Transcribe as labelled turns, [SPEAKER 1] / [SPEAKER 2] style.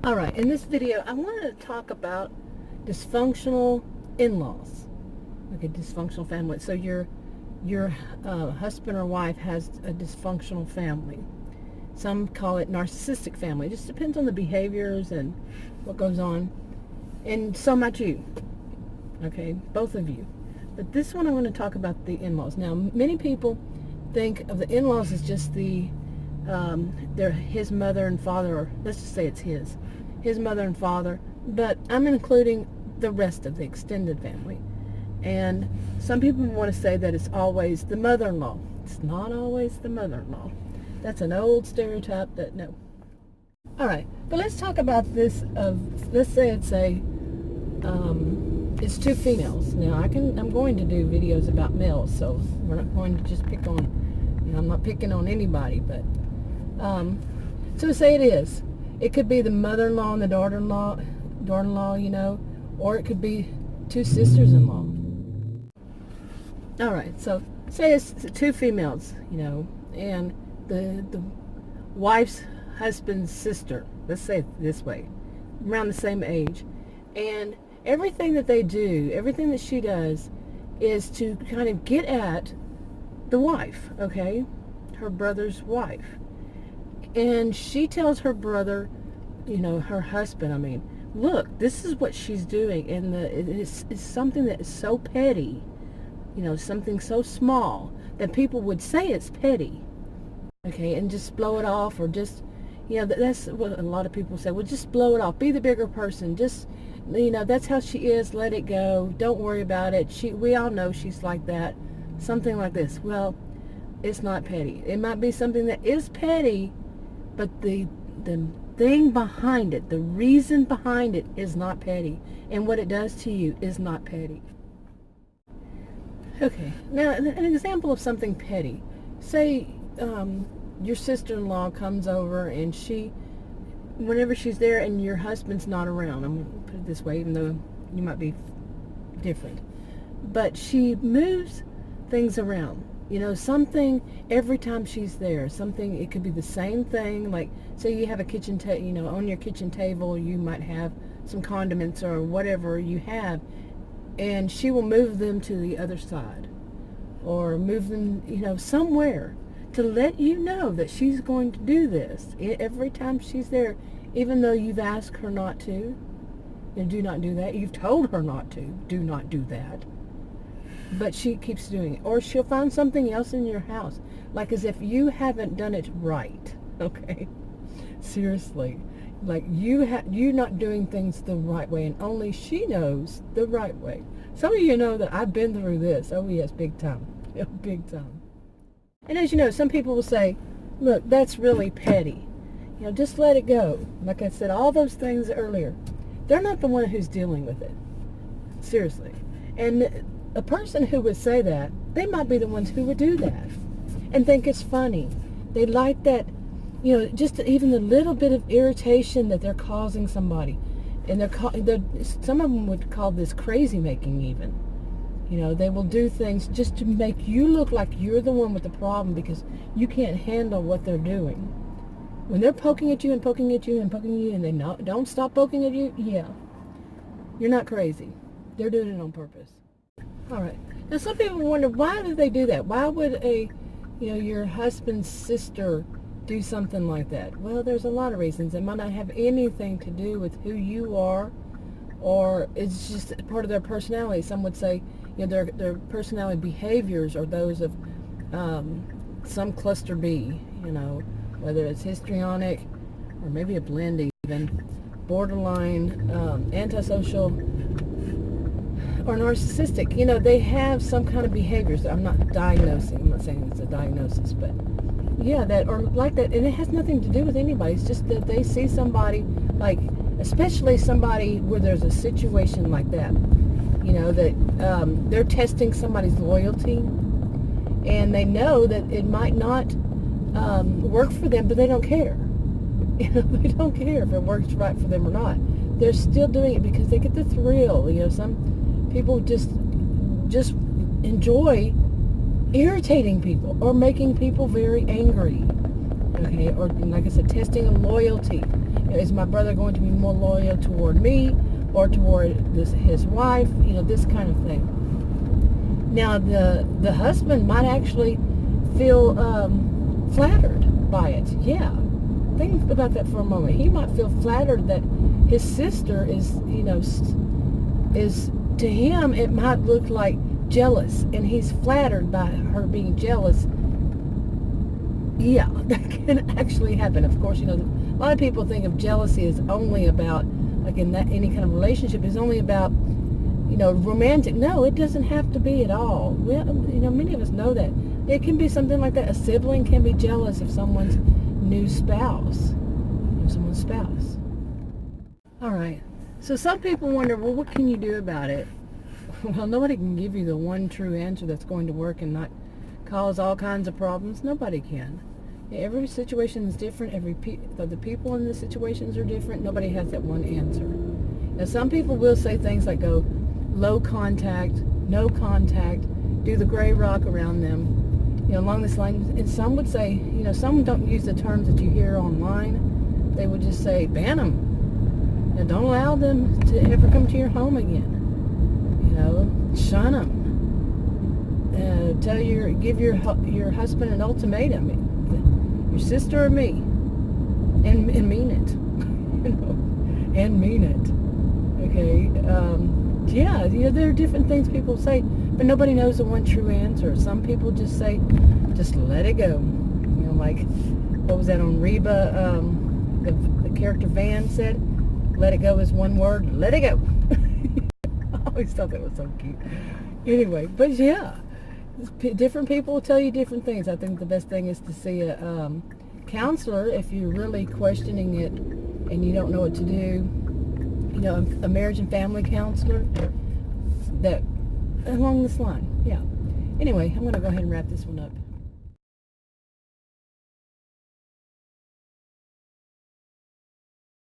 [SPEAKER 1] Alright, in this video I wanted to talk about dysfunctional in-laws. Okay, dysfunctional family. So your husband or wife has a dysfunctional family. Some call it narcissistic family. It just depends on the behaviors and what goes on. And so might you. Okay, both of you. But this one I want to talk about the in-laws. Now, many people think of the in-laws as just they're his mother and father, or let's just say it's his mother and father, but I'm including the rest of the extended family. And some people want to say that it's always the mother-in-law. It's not always the mother-in-law. That's an old stereotype that, no. All right, but let's talk about this let's say it's two females. Now, I'm going to do videos about males, so we're not going to just pick on, I'm not picking on anybody, but, so say it is. It could be the mother-in-law and the daughter-in-law, or it could be two sisters-in-law. All right, so say it's two females, and the wife's husband's sister, let's say it this way, around the same age, and everything that they do, everything that she does is to kind of get at the wife, okay, her brother's wife. And she tells her brother, her husband, look, this is what she's doing, and it's something that is so petty, something so small that people would say it's petty, okay, and just blow it off, or just, that's what a lot of people say, well, just blow it off, be the bigger person, just, that's how she is, let it go, don't worry about it, we all know she's like that, something like this. Well, it's not petty. It might be something that is petty, but the thing behind it, the reason behind it is not petty, and what it does to you is not petty. Okay, now an example of something petty. Say your sister-in-law comes over, and whenever she's there and your husband's not around, I'm going to put it this way, even though you might be different, but she moves things around. Something every time she's there, something, it could be the same thing, like say you have a kitchen on your kitchen table you might have some condiments or whatever you have, and she will move them to the other side, or move them, somewhere, to let you know that she's going to do this every time she's there, even though you've asked her not to. Do not do that. You've told her not to. Do not do that. But she keeps doing it. Or she'll find something else in your house, like as if you haven't done it right. Okay? Seriously. Like you're not doing things the right way, and only she knows the right way. Some of you know that I've been through this. Oh yes, big time. Big time. And as you know, some people will say, look, that's really petty. Just let it go. Like I said, all those things earlier, they're not the one who's dealing with it. Seriously. And a person who would say that, they might be the ones who would do that and think it's funny. They like that, just even the little bit of irritation that they're causing somebody. And some of them would call this crazy making even. They will do things just to make you look like you're the one with the problem because you can't handle what they're doing. When they're poking at you and poking at you and poking at you, and they don't stop poking at you, yeah, you're not crazy. They're doing it on purpose. All right. Now, some people wonder, why do they do that? Why would your husband's sister do something like that? Well, there's a lot of reasons. It might not have anything to do with who you are, or it's just part of their personality. Some would say, their personality behaviors are those of some cluster B, whether it's histrionic or maybe a blend even, borderline, antisocial, or narcissistic. They have some kind of behaviors. I'm not diagnosing. I'm not saying it's a diagnosis, but yeah, that or like that, and it has nothing to do with anybody. It's just that they see somebody, like especially somebody where there's a situation like that, that they're testing somebody's loyalty, and they know that it might not work for them, but they don't care. They don't care if it works right for them or not. They're still doing it because they get the thrill. Some people just enjoy irritating people or making people very angry. Okay, or like I said, testing of loyalty. Is my brother going to be more loyal toward me or toward his wife? This kind of thing. Now, the husband might actually feel flattered by it. Yeah. Think about that for a moment. He might feel flattered that his sister is to him, it might look like jealous, and he's flattered by her being jealous. Yeah, that can actually happen. Of course, a lot of people think of jealousy as only about, like in that any kind of relationship, is only about, romantic. No, it doesn't have to be at all. Many of us know that. It can be something like that. A sibling can be jealous of someone's new spouse, someone's spouse. All right. So some people wonder, well, what can you do about it? Well, nobody can give you the one true answer that's going to work and not cause all kinds of problems. Nobody can. Every situation is different. The people in the situations are different. Nobody has that one answer. Now, some people will say things like go low contact, no contact, do the gray rock around them, along this line. And some would say, some don't use the terms that you hear online. They would just say, ban them. Now, don't allow them to ever come to your home again. Shun them. Give your husband an ultimatum. Your sister or me, and mean it. And mean it. Okay. There are different things people say, but nobody knows the one true answer. Some people just say, just let it go. Like, what was that on Reba? The character Van said, let it go is one word, let it go. I always thought that was so cute. Anyway, but yeah, different people will tell you different things. I think the best thing is to see a counselor if you're really questioning it and you don't know what to do. A marriage and family counselor that along this line. Yeah. Anyway, I'm going to go ahead and wrap this one up.